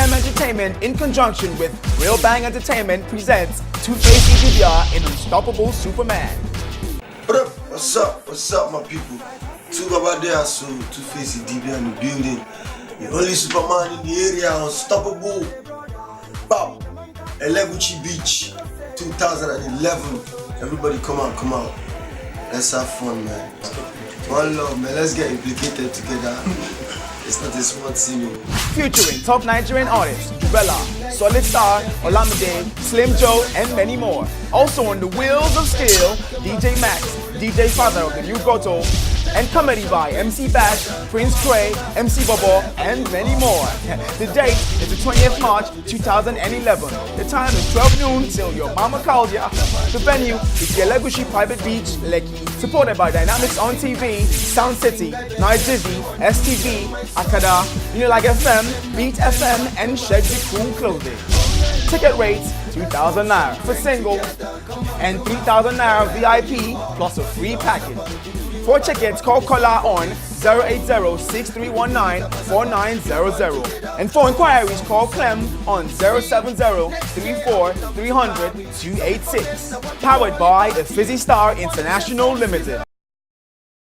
M Entertainment, in conjunction with Real Bang Entertainment, presents Two-Face EGBR in Unstoppable Superman. What up? What's up, my people? Two about there, so Two-Face EGBR in the building. The only Superman in the area, Unstoppable. Bow, Eleguchi Beach, 2011. Everybody come out. Let's have fun, man. One love, man. Let's get implicated together. It's not a small thing. Featuring top Nigerian artists Jubella, Solid Star, Olamide, Slim Joe, and many more. Also on the Wheels of Steel, DJ Max, DJ Father of the New Grotto, and comedy by MC Bash, Prince Trey, MC Bobo, and many more. The date is the 20th March 2011. The time is 12 noon till your mama calls ya. The venue is the Elegushi Private Beach, Lekki. Supported by Dynamics on TV, Sound City, Night Dizzy, STV, Akada, Unilag FM, Beat FM, and Shedgy Cool Clothing. Ticket rates 2,000 naira for single and 3,000 naira VIP plus a free package. For tickets, call Kola on 080-6319-4900. And for inquiries, call Clem on 070-34-300-286. Powered by the Fizzy Star International Limited.